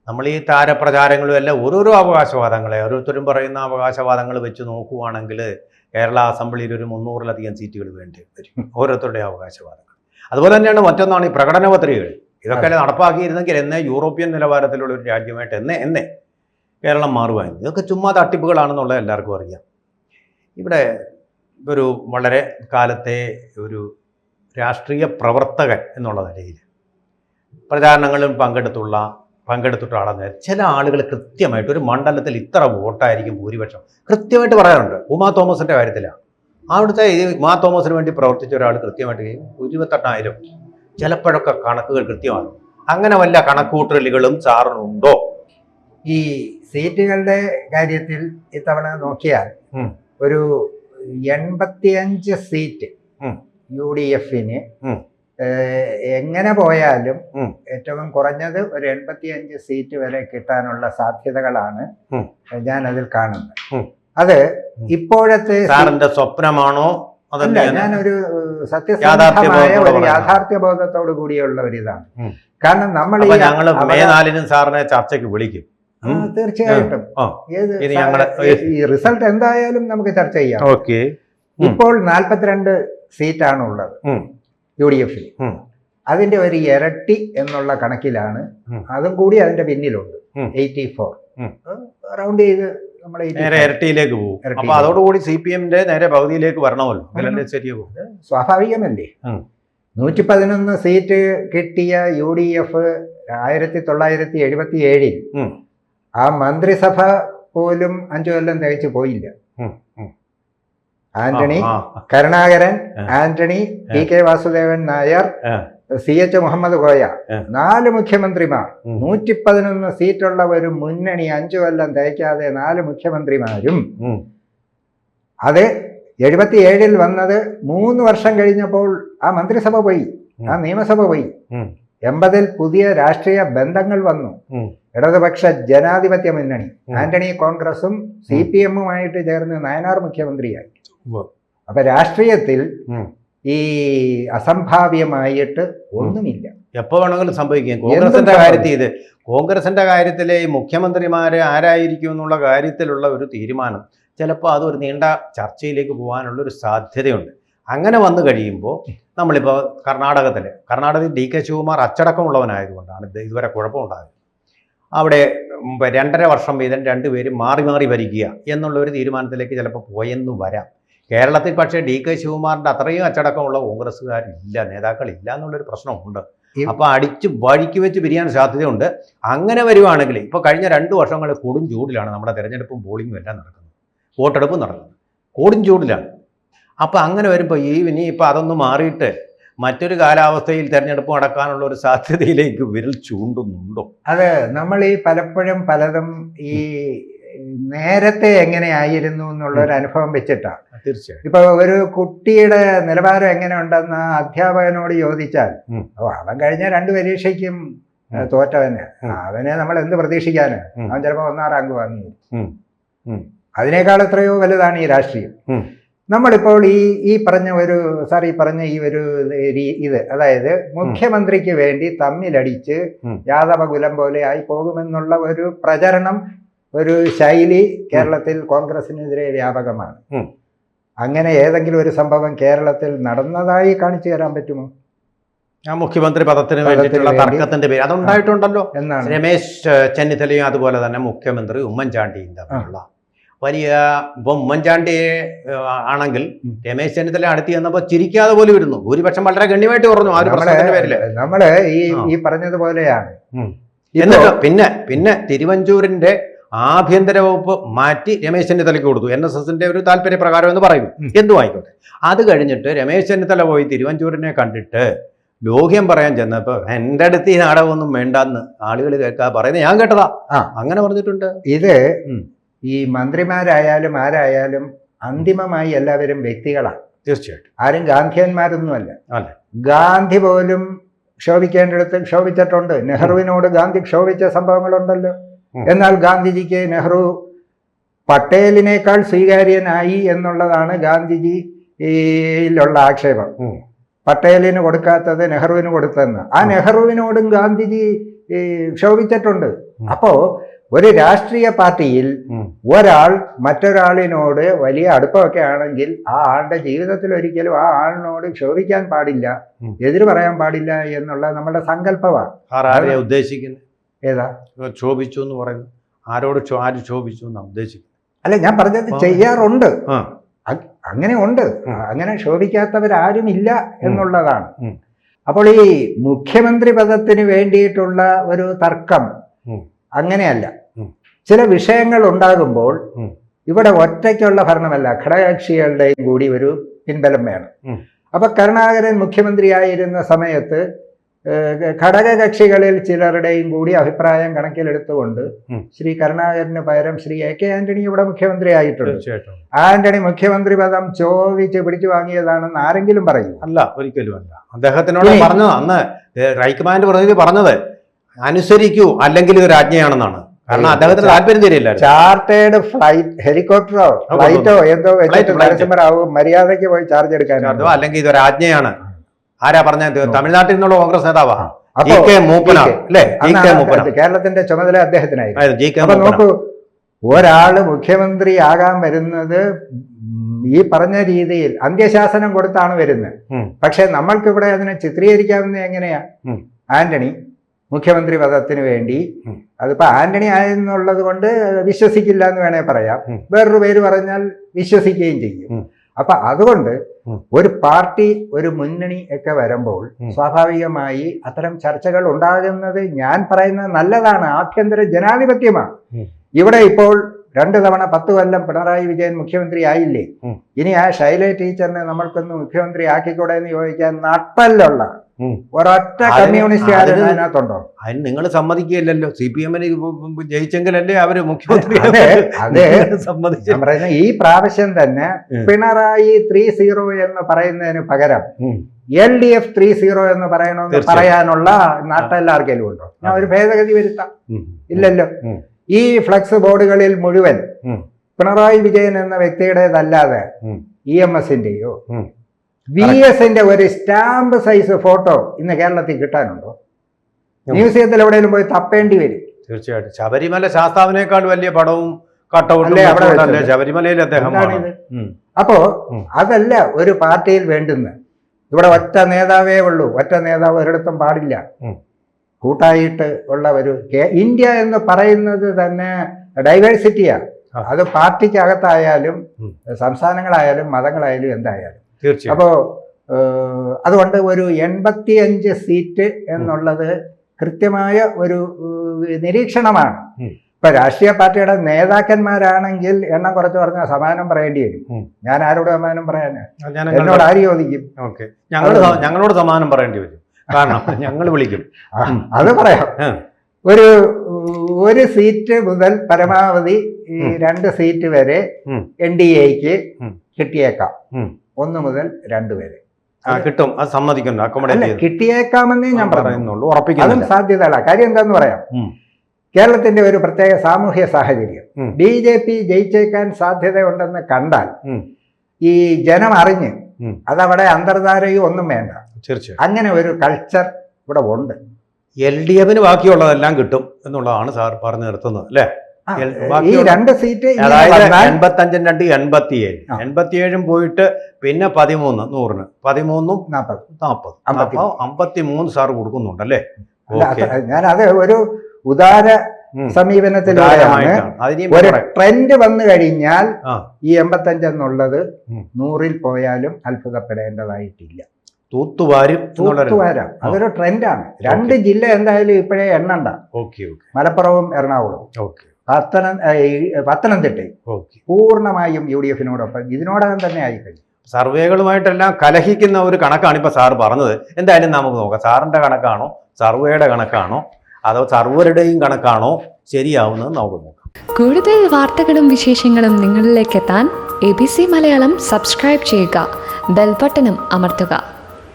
നമ്മൾ ഈ താരപ്രചാരങ്ങളും എല്ലാം ഓരോരോ അവകാശവാദങ്ങളെ ഓരോരുത്തരും പറയുന്ന അവകാശവാദങ്ങൾ വെച്ച് നോക്കുവാണെങ്കിൽ കേരള അസംബ്ലിയിൽ ഒരു 300-ലധികം സീറ്റുകൾ വേണ്ടി വരും ഓരോരുത്തരുടെ അവകാശവാദങ്ങൾ. അതുപോലെ തന്നെയാണ് മറ്റൊന്നാണ് ഈ പ്രകടന പത്രികകൾ. ഇതൊക്കെ നടപ്പാക്കിയിരുന്നെങ്കിൽ എന്നെ യൂറോപ്യൻ നിലവാരത്തിലുള്ള ഒരു രാജ്യമായിട്ട് എന്നെ കേരളം മാറുമായിരുന്നു. ഇതൊക്കെ ചുമ്മാ തട്ടിപ്പുകളാണെന്നുള്ളത് എല്ലാവർക്കും അറിയാം. ഇവിടെ ഒരു വളരെ കാലത്തെ ഒരു രാഷ്ട്രീയ പ്രവർത്തകൻ എന്നുള്ള നിലയിൽ പ്രചാരണങ്ങളും പങ്കെടുത്തിട്ടുള്ള ആളെന്ന് ചില ആളുകൾ കൃത്യമായിട്ട് ഒരു മണ്ഡലത്തിൽ ഇത്ര വോട്ടായിരിക്കും ഭൂരിപക്ഷം കൃത്യമായിട്ട് പറയാറുണ്ട്. ഉമാ തോമസിൻ്റെ കാര്യത്തിലാണ്. അവിടുത്തെ ഉമാ തോമസിന് വേണ്ടി പ്രവർത്തിച്ച ഒരാൾ കൃത്യമായിട്ട് 28,000 ചിലപ്പോഴൊക്കെ കണക്കുകൾ കൃത്യമാണ്. അങ്ങനെ വല്ല കണക്കൂട്ടലുകളും സാറിനുണ്ടോ? ഈ സീറ്റുകളുടെ കാര്യത്തിൽ ഇത്തവണ നോക്കിയാൽ ഒരു 85 സീറ്റ് UDFന് എങ്ങനെ പോയാലും ഏറ്റവും കുറഞ്ഞത് ഒരു 85 സീറ്റ് വരെ കിട്ടാനുള്ള സാധ്യതകളാണ് ഞാൻ അതിൽ കാണുന്നത്. അത് ഇപ്പോഴത്തെ സാറിന്റെ സ്വപ്നമാണോ അതല്ല, ഞാനൊരു സത്യസന്ധമായ ഒരു യാഥാർത്ഥ്യബോധത്തോടു കൂടിയുള്ള ഒരു ഇതാണ്. കാരണം നമ്മൾ മെയ് 4-ന് സാറിനെ ചർച്ചയ്ക്ക് വിളിക്കും. തീർച്ചയായിട്ടും ഈ റിസൾട്ട് എന്തായാലും നമുക്ക് ചർച്ച ചെയ്യാം. ഇപ്പോൾ 42 സീറ്റാണ് ഉള്ളത് UDFൽ. അതിന്റെ ഒരു ഇരട്ടി എന്നുള്ള കണക്കിലാണ്. അതും കൂടി അതിന്റെ പിന്നിലുണ്ട് 84. റൗണ്ട് ചെയ്ത് നമ്മൾ ഇരട്ടിയിലേക്ക് പോകും. അപ്പൊ അതോടുകൂടി CPMന്റെ നേരെ പകുതിയിലേക്ക് വരണമല്ലോ. ശരിയാകും, സ്വാഭാവികമല്ലേ. 111 സീറ്റ് കിട്ടിയ UDF 1977 ആ മന്ത്രിസഭ പോലും 5 കൊല്ലം തികച്ചു പോയില്ല. ആന്റണി, കരുണാകരൻ, ആന്റണി, PK വാസുദേവൻ നായർ, CH മുഹമ്മദ് കോയ, 4 മുഖ്യമന്ത്രിമാർ. 111 സീറ്റുള്ള ഒരു മുന്നണി 5 കൊല്ലം തികയ്ക്കാതെ 4 മുഖ്യമന്ത്രിമാരും. അത് 77 വന്നത് 3 വർഷം കഴിഞ്ഞപ്പോൾ ആ മന്ത്രിസഭ പോയി, ആ നിയമസഭ പോയി. 80 പുതിയ രാഷ്ട്രീയ ബന്ധങ്ങൾ വന്നു. ഇടതുപക്ഷ ജനാധിപത്യ മുന്നണി, ആന്റണി കോൺഗ്രസും CPMുമായിട്ട് ചേർന്ന് നയനാർ മുഖ്യമന്ത്രിയായി. അപ്പൊ രാഷ്ട്രീയത്തിൽ ഈ അസംഭാവ്യമായിട്ട് ഒന്നുമില്ല, എപ്പോ വേണമെങ്കിലും സംഭവിക്കും. കോൺഗ്രസിന്റെ കാര്യത്തിലെ മുഖ്യമന്ത്രിമാരെ ആരായിരിക്കും എന്നുള്ള കാര്യത്തിലുള്ള ഒരു തീരുമാനം ചിലപ്പോൾ അതൊരു നീണ്ട ചർച്ചയിലേക്ക് പോകാനുള്ളൊരു സാധ്യതയുണ്ട്. അങ്ങനെ വന്നു കഴിയുമ്പോൾ നമ്മളിപ്പോൾ കർണാടകത്തിൽ DK ശിവകുമാർ അച്ചടക്കമുള്ളവനായതുകൊണ്ടാണ് ഇതുവരെ കുഴപ്പമുണ്ടായത്. അവിടെ 2.5 വർഷം വീതം 2 പേരും മാറി ഭരിക്കുക എന്നുള്ളൊരു തീരുമാനത്തിലേക്ക് ചിലപ്പോൾ പോയെന്ന് വരാം. കേരളത്തിൽ പക്ഷേ DK ശിവകുമാറിൻ്റെ അത്രയും അച്ചടക്കമുള്ള കോൺഗ്രസ്സുകാരില്ല, നേതാക്കളില്ല എന്നുള്ളൊരു പ്രശ്നമുണ്ട്. അപ്പോൾ അടിച്ച് വഴിക്ക് വെച്ച് പിരിയാൻ സാധ്യതയുണ്ട്. അങ്ങനെ വരുവാണെങ്കിൽ ഇപ്പോൾ കഴിഞ്ഞ 2 വർഷങ്ങളിൽ കൊടും ചൂടിലാണ് നമ്മുടെ തെരഞ്ഞെടുപ്പും പോളിങ്ങും എല്ലാം നടക്കുന്നത്, വോട്ടെടുപ്പും നടക്കുന്നത് കൊടും ചൂടിലാണ്. അപ്പോൾ അങ്ങനെ വരുമ്പോൾ ഇനിയിപ്പോൾ അതൊന്ന് മാറിയിട്ട് മറ്റൊരു കാലാവസ്ഥയിൽ തെരഞ്ഞെടുപ്പ് നടക്കാനുള്ള ഒരു സാധ്യതയിലേക്ക് വിരൽ ചൂണ്ടുന്നുണ്ടോ? അത് നമ്മൾ ഈ പലപ്പോഴും പലതും ഈ നേരത്തെ എങ്ങനെയായിരുന്നു എന്നുള്ള ഒരു അനുഭവം വെച്ചിട്ടാണ്. തീർച്ചയായും. ഇപ്പൊ ഒരു കുട്ടിയുടെ നിലവാരം എങ്ങനെ ഉണ്ടെന്ന് അധ്യാപകനോട് ചോദിച്ചാൽ അവൻ കഴിഞ്ഞ 2 പരീക്ഷയ്ക്കും തോറ്റവന്, അവനെ നമ്മൾ എന്ത് പ്രതീക്ഷിക്കാന്? അവൻ ചിലപ്പോൾ 1ാം റാങ്ക് വാങ്ങി. അതിനേക്കാൾ എത്രയോ വലുതാണ് ഈ രാഷ്ട്രീയം. നമ്മളിപ്പോൾ ഈ പറഞ്ഞ ഈ ഒരു ഇത്, അതായത് മുഖ്യമന്ത്രിക്ക് വേണ്ടി തമ്മിലടിച്ച് യാദവകുലം പോലെ ആയി പോകുമെന്നുള്ള ഒരു പ്രചരണം, ഒരു ശൈലി കേരളത്തിൽ കോൺഗ്രസിനെതിരെ വ്യാപകമാണ്. അങ്ങനെ ഏതെങ്കിലും ഒരു സംഭവം കേരളത്തിൽ നടന്നതായി കാണിച്ചു തരാൻ പറ്റുമോ? മുഖ്യമന്ത്രി പദത്തിന് വേണ്ടിയിട്ടുള്ള തർക്കത്തിന്റെ പേര് അതുണ്ടായിട്ടുണ്ടല്ലോ എന്നാണ്. രമേശ് ചെന്നിത്തലയും അതുപോലെ തന്നെ മുഖ്യമന്ത്രി ഉമ്മൻചാണ്ടിയും തമ്മിലുള്ള വലിയ, ഇപ്പം ഉമ്മൻചാണ്ടിയെ ആണെങ്കിൽ രമേശ് ചെന്നിത്തല അടുത്ത് ചെന്നപ്പോൾ ചിരിക്കാതെ പോലും വരുന്നു. ഭൂരിപക്ഷം വളരെ ഗണ്യമായിട്ട് കുറഞ്ഞു ആ ഒരു പ്രശ്നത്തിന്റെ പേരില്. നമ്മള് ഈ പറഞ്ഞതുപോലെയാണ്. എന്നിട്ട് പിന്നെ തിരുവഞ്ചൂരിന്റെ ആഭ്യന്തര വകുപ്പ് മാറ്റി രമേശ് ചെന്നിത്തലയ്ക്ക് കൊടുത്തു. NSSന്റെ ഒരു താല്പര്യപ്രകാരം എന്ന് പറയുന്നു. എന്തും ആയിക്കോട്ടെ. അത് കഴിഞ്ഞിട്ട് രമേശ് ചെന്നിത്തല പോയി തിരുവഞ്ചൂരിനെ കണ്ടിട്ട് ലോഹ്യം പറയാൻ ചെന്നപ്പോൾ എൻ്റെ അടുത്ത് ഈ നാടകമൊന്നും വേണ്ടെന്ന് ആളുകൾ കേൾക്കാ പറയുന്നത് ഞാൻ കേട്ടതാ. അങ്ങനെ പറഞ്ഞിട്ടുണ്ട്. ഇത് ഈ മന്ത്രിമാരായാലും ആരായാലും അന്തിമമായി എല്ലാവരും വ്യക്തികളാണ്. തീർച്ചയായിട്ടും. ആരും ഗാന്ധിയന്മാരൊന്നുമല്ല. ഗാന്ധി പോലും ക്ഷോഭിക്കേണ്ടിടത്ത് ക്ഷോഭിച്ചിട്ടുണ്ട്. നെഹ്റുവിനോട് ഗാന്ധി ക്ഷോഭിച്ച സംഭവങ്ങളുണ്ടല്ലോ. എന്നാൽ ഗാന്ധിജിക്ക് നെഹ്റു പട്ടേലിനേക്കാൾ സ്വീകാര്യനായി എന്നുള്ളതാണ് ഗാന്ധിജിയിലുള്ള ആക്ഷേപം. പട്ടേലിന് കൊടുക്കാത്തത് നെഹ്റുവിന് കൊടുത്തെന്ന്. ആ നെഹ്റുവിനോടും ഗാന്ധിജി ക്ഷോഭിച്ചിട്ടുണ്ട്. അപ്പോ ഒരു രാഷ്ട്രീയ പാർട്ടിയിൽ ഒരാൾ മറ്റൊരാളിനോട് വലിയ അടുപ്പമൊക്കെ ആണെങ്കിൽ ആ ആളുടെ ജീവിതത്തിൽ ഒരിക്കലും ആ ആളിനോട് ക്ഷോഭിക്കാൻ പാടില്ല, എതിര് പറയാൻ പാടില്ല എന്നുള്ള നമ്മുടെ സങ്കല്പമാണ്. ആരെയാ ഉദ്ദേശിക്കുന്നത്? ഏതാ ക്ഷോഭിച്ചു എന്ന് പറയുന്നത്? ആരോട് ആര് ക്ഷോഭിച്ചു എന്നാണ് ഉദ്ദേശിക്കുന്നത്? അല്ല, ഞാൻ പറഞ്ഞത് ചെയ്യാറുണ്ട്, അങ്ങനെ ഉണ്ട്. അങ്ങനെ ക്ഷോഭിക്കാത്തവരാരും ഇല്ല എന്നുള്ളതാണ്. അപ്പോൾ ഈ മുഖ്യമന്ത്രി പദത്തിന് വേണ്ടിയിട്ടുള്ള ഒരു തർക്കം അങ്ങനെയല്ല. ചില വിഷയങ്ങൾ ഉണ്ടാകുമ്പോൾ ഇവിടെ ഒറ്റയ്ക്കുള്ള ഭരണമല്ല, ഘടകകക്ഷികളുടെയും കൂടി ഒരു പിൻബലം വേണം. അപ്പൊ കരുണാകരൻ മുഖ്യമന്ത്രിയായിരുന്ന സമയത്ത് ഘടകകക്ഷികളിൽ ചിലരുടെയും കൂടി അഭിപ്രായം കണക്കിലെടുത്തുകൊണ്ട് ശ്രീ കരുണാകരന് പകരം ശ്രീ AK ആന്റണി ഇവിടെ മുഖ്യമന്ത്രിയായിട്ടുണ്ട്. ആന്റണി മുഖ്യമന്ത്രി പദം ചോദിച്ച് പിടിച്ചു വാങ്ങിയതാണെന്ന് ആരെങ്കിലും പറയൂ? അല്ല, ഒരിക്കലും അല്ല. അദ്ദേഹത്തിനോട് പറഞ്ഞത് അന്ന് ഹൈക്കമാൻഡ് പ്രതിനിധി പറഞ്ഞത് അനുസരിക്കൂ അല്ലെങ്കിൽ ഇത് രാജ്ഞിയാണെന്നാണ്. കാരണം അദ്ദേഹത്തിന് താല്പര്യം തരില്ല. ചാർട്ടേഡ് ഫ്ലൈറ്റ്, ഹെലികോപ്റ്ററോ ഫ്ലൈറ്റോ എന്തോ വെച്ചിട്ട് മര്യാദയ്ക്ക് പോയി ചാർജ് എടുക്കാനോ അല്ലെങ്കിൽ ഇത് രാജ്ഞിയാണ്. ആരാ പറഞ്ഞത്? തമിഴ്നാട്ടിൽ നിന്നുള്ള കോൺഗ്രസ് നേതാവാ കേരളത്തിന്റെ ചുമതല അദ്ദേഹത്തിനായിരുന്നു. അപ്പൊ നോക്കൂ, ഒരാള് മുഖ്യമന്ത്രി ആകാൻ വരുന്നത് ഈ പറഞ്ഞ രീതിയിൽ അന്ത്യശാസനം കൊടുത്താണ് വരുന്നത്. പക്ഷെ നമ്മൾക്കിവിടെ അതിനെ ചിത്രീകരിക്കാവുന്നത് എങ്ങനെയാ? ആന്റണി മുഖ്യമന്ത്രി പദത്തിന് വേണ്ടി, അതിപ്പോ ആന്റണി ആയെന്നുള്ളത് കൊണ്ട് വിശ്വസിക്കില്ല എന്ന് വേണേ പറയാം, വേറൊരു പേര് പറഞ്ഞാൽ വിശ്വസിക്കുകയും ചെയ്യും. അപ്പൊ അതുകൊണ്ട് ഒരു പാർട്ടി, ഒരു മുന്നണി ഒക്കെ വരുമ്പോൾ സ്വാഭാവികമായി അത്തരം ചർച്ചകൾ ഉണ്ടാകുന്നത് ഞാൻ പറയുന്നത് നല്ലതാണ്. ആഭ്യന്തര ജനാധിപത്യമാണ്. ഇവിടെ ഇപ്പോൾ 2 തവണ 10 കൊല്ലം പിണറായി വിജയൻ മുഖ്യമന്ത്രി ആയില്ലേ? ഇനി ആ ശൈല ടീച്ചറിനെ നമ്മൾക്കൊന്ന് മുഖ്യമന്ത്രി ആക്കിക്കൂടെ എന്ന് ചോദിക്കാൻ നട്ടലുള്ള ഒരൊറ്റ കമ്മ്യൂണിസ്റ്റ് അതിനകത്തുണ്ടോ? അതിന് നിങ്ങൾ സമ്മതിക്കുകയല്ലോ. CPM-ന് ജയിച്ചെങ്കിലല്ലേ അവര് മുഖ്യമന്ത്രി. അതെ, ഞാൻ പറയുന്നത് ഈ പ്രാവശ്യം തന്നെ പിണറായി 3-0 എന്ന് പറയുന്നതിന് പകരം LDF 3-0 എന്ന് പറയണമെന്ന് പറയാനുള്ള നാട്ടെല്ലാർക്കെങ്കിലും ഉണ്ടോ? ഞാൻ ഒരു ഭേദഗതി വരുത്താം. ഇല്ലല്ലോ. ഈ ഫ്ലക്സ് ബോർഡുകളിൽ മുഴുവൻ പിണറായി വിജയൻ എന്ന വ്യക്തിയുടേതല്ലാതെ EMS-ന്റെയോ VS-ന്റെ ഒരു സ്റ്റാമ്പ് സൈസ് ഫോട്ടോ ഇന്ന് കേരളത്തിൽ കിട്ടാനുണ്ടോ? മ്യൂസിയത്തിൽ എവിടെയെങ്കിലും പോയി തപ്പേണ്ടി വരും. തീർച്ചയായിട്ടും. ശബരിമല ശാസ്താവിനേക്കാൾ വലിയ പടവും കട്ടൗട്ടും ശബരിമലയിൽ അദ്ദേഹം. അപ്പോ അതല്ല ഒരു പാർട്ടിയിൽ വേണ്ടുന്നത്. ഇവിടെ ഒറ്റ നേതാവേ ഉള്ളൂ. ഒറ്റ നേതാവ് ഒരിടത്തും പാടില്ല. കൂട്ടായിട്ട് ഉള്ള ഒരു ഇന്ത്യ എന്ന് പറയുന്നത് തന്നെ ഡൈവേഴ്സിറ്റിയാണ്. അത് പാർട്ടിക്കകത്തായാലും സംസ്ഥാനങ്ങളായാലും മതങ്ങളായാലും എന്തായാലും. അപ്പോ അതുകൊണ്ട് ഒരു 85 സീറ്റ് എന്നുള്ളത് കൃത്യമായ ഒരു നിരീക്ഷണമാണ്. ഇപ്പൊ രാഷ്ട്രീയ പാർട്ടിയുടെ നേതാക്കന്മാരാണെങ്കിൽ എണ്ണം കുറച്ച് പറഞ്ഞാൽ സമാനം പറയേണ്ടി വരും. ഞാൻ ആരോട് സമാനം പറയാന്? എന്നോട് ആര് ചോദിക്കും? ഞങ്ങളോട് സമാനം പറയേണ്ടി വരും. കാരണം ഞങ്ങൾ വിളിക്കും. അത് പറയാം. ഒരു സീറ്റ് മുതൽ പരമാവധി 2 സീറ്റ് വരെ NDAക്ക് കിട്ടിയേക്കാം. 1 മുതൽ 2 വരെ കിട്ടും. അത് സമ്മതിക്കുന്നു. കിട്ടിയേക്കാമെന്നേ ഞാൻ പറയുന്നുള്ളൂ. അതും സാധ്യതയുള്ള കാര്യം എന്താന്ന് പറയാം. കേരളത്തിന്റെ ഒരു പ്രത്യേക സാമൂഹ്യ സാഹചര്യം, BJP ജയിച്ചേക്കാൻ സാധ്യതയുണ്ടെന്ന് കണ്ടാൽ ഈ ജനം അറിഞ്ഞ് അതവിടെ അന്തർധാരയോ ഒന്നും വേണ്ട. അങ്ങനെ ഒരു കൾച്ചർ ഇവിടെ ഉണ്ട്. LDF-ന് ബാക്കിയുള്ളതെല്ലാം കിട്ടും എന്നുള്ളതാണ് സാർ പറഞ്ഞു നിർത്തുന്നത് അല്ലേ? ഈ 2 സീറ്റ് 85 2 87 87 പോയിട്ട് പിന്നെ 13 100-ന് 13 40 53 സാർ കൊടുക്കുന്നുണ്ടല്ലേ? ഞാനത് ഒരു ഉദാര സമീപനത്തിലൂടെയാണ്. ഒരു ട്രെൻഡ് വന്നു കഴിഞ്ഞാൽ ഈ 85 എന്നുള്ളത് 100-ൽ പോയാലും അത്ഭുതപ്പെടേണ്ടതായിട്ടില്ല. തൂത്തുവാരം അതൊരു ട്രെൻഡാണ്. 2 ജില്ല എന്തായാലും ഇപ്പോഴേ എണ്ണണ്ട. മലപ്പുറവും എറണാകുളവും പത്തനംതിട്ടയും പൂർണ്ണമായും UDF-നോടൊപ്പം ഇതിനോടകം തന്നെ ആയിക്കഴിഞ്ഞു. സർവേകളുമായിട്ടെല്ലാം കലഹിക്കുന്ന ഒരു കണക്കാണ് ഇപ്പൊ സാർ പറഞ്ഞത്. എന്തായാലും നമുക്ക് നോക്കാം, സാറിന്റെ കണക്കാണോ സർവേയുടെ കണക്കാണോ അതോ സർവരുടെയും കണക്കാണോ ശരിയാവുന്നത് നമുക്ക് നോക്കാം. കൂടുതൽ വാർത്തകളും വിശേഷങ്ങളും നിങ്ങളിലേക്ക് എത്താൻ ABC മലയാളം സബ്സ്ക്രൈബ് ചെയ്യുക, ബെൽ ബട്ടണും അമർത്തുക.